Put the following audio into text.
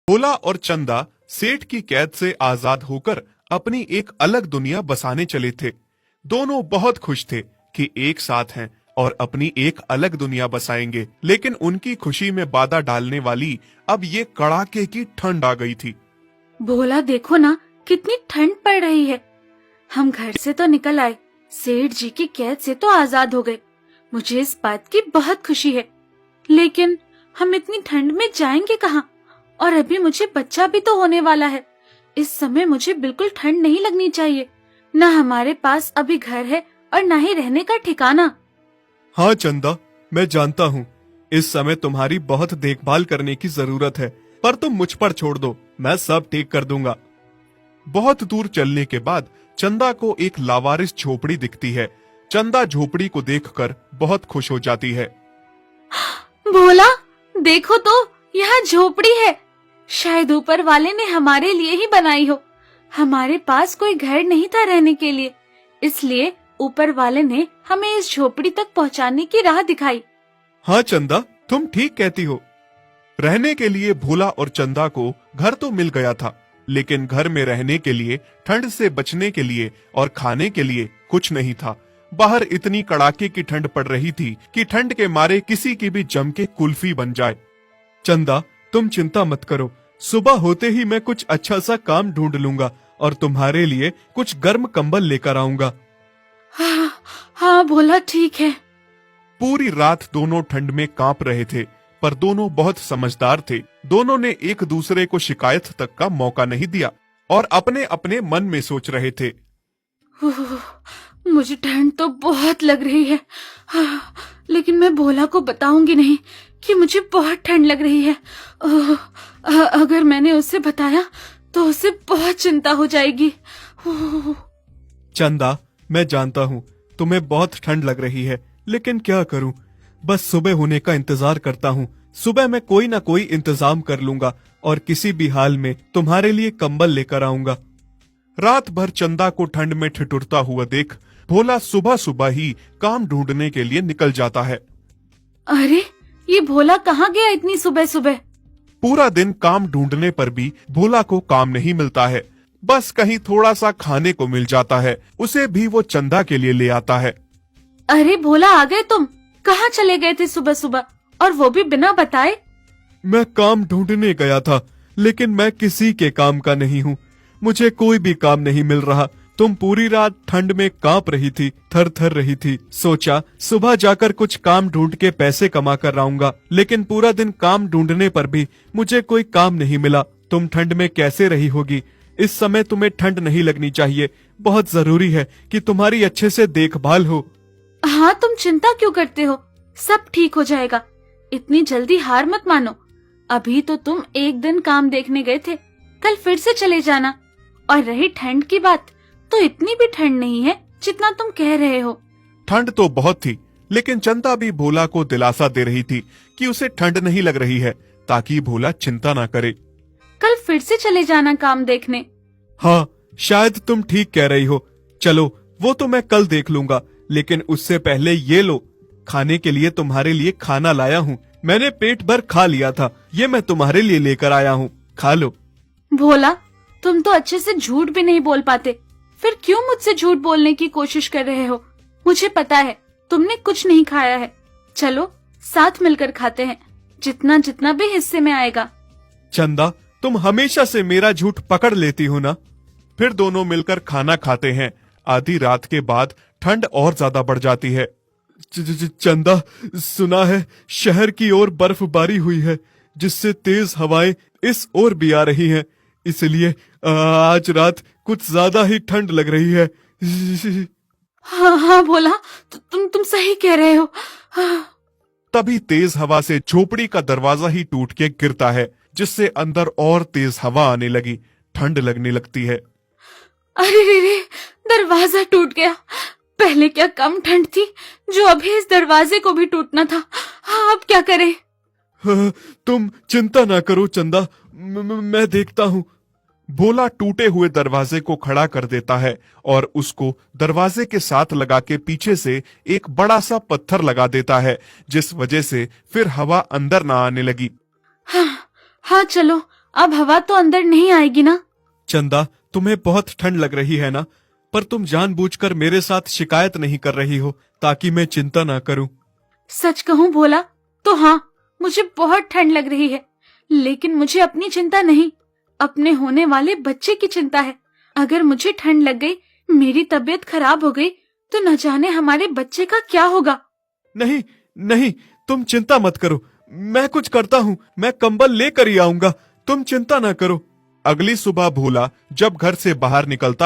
भोला और चंदा सेठ की कैद से आजाद होकर अपनी एक अलग दुनिया बसाने चले थे। दोनों बहुत खुश थे कि एक साथ हैं और अपनी एक अलग दुनिया बसाएंगे, लेकिन उनकी खुशी में बाधा डालने वाली अब ये कड़ाके की ठंड आ गई थी। भोला देखो ना, कितनी ठंड पड़ रही है। हम घर से तो निकल आए, सेठ जी की कैद से तो आजाद हो गए। मुझे इस बात की बहुत खुशी है, लेकिन हम इतनी ठंड में जाएंगे कहाँ? और अभी मुझे बच्चा भी तो होने वाला है। इस समय मुझे बिल्कुल ठंड नहीं लगनी चाहिए। न हमारे पास अभी घर है और न ही रहने का ठिकाना। हाँ चंदा, मैं जानता हूँ इस समय तुम्हारी बहुत देखभाल करने की जरूरत है, पर तुम मुझ पर छोड़ दो, मैं सब ठीक कर दूंगा। बहुत दूर चलने के बाद चंदा को एक लावारिस झोपड़ी दिखती है। चंदा झोपड़ी को देखकर बहुत खुश हो जाती है। भोला देखो तो, यहाँ झोपड़ी है। शायद ऊपर वाले ने हमारे लिए ही बनाई हो। हमारे पास कोई घर नहीं था रहने के लिए, इसलिए ऊपर वाले ने हमें इस झोपड़ी तक पहुँचाने की राह दिखाई। हाँ चंदा, तुम ठीक कहती हो। रहने के लिए भोला और चंदा को घर तो मिल गया था, लेकिन घर में रहने के लिए, ठंड से बचने के लिए और खाने के लिए कुछ नहीं था। बाहर इतनी कड़ाके की ठंड पड़ रही थी कि ठंड के मारे किसी की भी जम के कुल्फी बन जाए। चंदा, तुम चिंता मत करो, सुबह होते ही मैं कुछ अच्छा सा काम ढूंढ लूंगा और तुम्हारे लिए कुछ गर्म कंबल लेकर आऊंगा। हाँ भोला, ठीक है। पूरी रात दोनों ठंड में कांप रहे थे, पर दोनों बहुत समझदार थे। दोनों ने एक दूसरे को शिकायत तक का मौका नहीं दिया और अपने अपने मन में सोच रहे थे। मुझे ठंड तो बहुत लग रही है, लेकिन मैं भोला को बताऊंगी नहीं कि मुझे बहुत ठंड लग रही है। अगर मैंने उसे बताया तो उसे बहुत चिंता हो जाएगी। चंदा, मैं जानता हूँ तुम्हें बहुत ठंड लग रही है, लेकिन क्या करूँ, बस सुबह होने का इंतजार करता हूँ। सुबह मैं कोई ना कोई इंतजाम कर लूंगा और किसी भी हाल में तुम्हारे लिए कंबल लेकर आऊंगा। रात भर चंदा को ठंड में ठिठुरता हुआ देख भोला सुबह सुबह ही काम ढूंढने के लिए निकल जाता है। अरे, ये भोला कहाँ गया इतनी सुबह सुबह? पूरा दिन काम ढूंढने पर भी भोला को काम नहीं मिलता है। बस कहीं थोड़ा सा खाने को मिल जाता है, उसे भी वो चंदा के लिए ले आता है। अरे भोला, आ गए तुम? कहाँ चले गए थे सुबह सुबह, और वो भी बिना बताए? मैं काम ढूंढने गया था, लेकिन मैं किसी के काम का नहीं हूँ। मुझे कोई भी काम नहीं मिल रहा। तुम पूरी रात ठंड में कांप रही थी, थर थर रही थी। सोचा सुबह जाकर कुछ काम ढूंढ के पैसे कमा कर आऊंगा, लेकिन पूरा दिन काम ढूंढने पर भी मुझे कोई काम नहीं मिला। तुम ठंड में कैसे रही होगी? इस समय तुम्हें ठंड नहीं लगनी चाहिए। बहुत जरूरी है कि तुम्हारी अच्छे से देखभाल हो। हाँ, तुम चिंता क्यों करते हो? सब ठीक हो जाएगा। इतनी जल्दी हार मत मानो। अभी तो तुम एक दिन काम देखने गए थे, कल फिर से चले जाना। और रही ठंड की बात, तो इतनी भी ठंड नहीं है जितना तुम कह रहे हो। ठंड तो बहुत थी, लेकिन चंदा भी भोला को दिलासा दे रही थी कि उसे ठंड नहीं लग रही है, ताकि भोला चिंता ना करे। कल फिर से चले जाना काम देखने। हाँ, शायद तुम ठीक कह रही हो। चलो, वो तो मैं कल देख लूंगा, लेकिन उससे पहले ये लो, खाने के लिए तुम्हारे लिए खाना लाया हूँ। मैंने पेट भर खा लिया था, ये मैं तुम्हारे लिए लेकर आया हूँ, खा लो। भोला, तुम तो अच्छे से झूठ भी नहीं बोल पाते, फिर क्यों मुझसे झूठ बोलने की कोशिश कर रहे हो? मुझे पता है तुमने कुछ नहीं खाया है। चलो साथ मिलकर खाते हैं, जितना जितना भी हिस्से में आएगा। चंदा, तुम हमेशा से मेरा झूठ पकड़ लेती हो ना। फिर दोनों मिलकर खाना खाते हैं। आधी रात के बाद ठंड और ज्यादा बढ़ जाती है। चंदा, सुना है शहर की ओर बर्फबारी हुई है, जिससे तेज हवाएं इस ओर भी आ रही हैं। इसलिए आज रात कुछ ज्यादा ही ठंड लग रही है। हाँ हाँ भोला, तुम सही कह रहे हो। तभी तेज हवा से झोपड़ी का दरवाजा ही टूट के गिरता है, जिससे अंदर और तेज हवा आने लगी। ठंड लगने लगती है। अरे रे रे, दरवाजा टूट गया। पहले क्या कम ठंड थी जो अभी इस दरवाजे को भी टूटना था। हाँ, अब क्या करें? तुम चिंता ना करो चंदा, मैं देखता हूँ। भोला टूटे हुए दरवाजे को खड़ा कर देता है और उसको दरवाजे के साथ लगा के पीछे से एक बड़ा सा पत्थर लगा देता है, जिस वजह से फिर हवा अंदर ना आने लगी। हाँ, चलो अब हवा तो अंदर नहीं आएगी ना? चंदा, तुम्हें बहुत ठंड लग रही है ना, पर तुम जानबूझकर मेरे साथ शिकायत नहीं कर रही हो ताकि मैं चिंता ना करूं। सच कहूँ भोला, तो हाँ, मुझे बहुत ठंड लग रही है, लेकिन मुझे अपनी चिंता नहीं, अपने होने वाले बच्चे की चिंता है। अगर मुझे ठंड लग गई, मेरी तबीयत खराब हो गई, तो न जाने हमारे बच्चे का क्या होगा। नहीं नहीं, तुम चिंता मत करो, मैं कुछ करता हूँ, मैं कंबल लेकर ही आऊंगा, तुम चिंता ना करो। अगली सुबह भोला जब घर से बाहर निकलता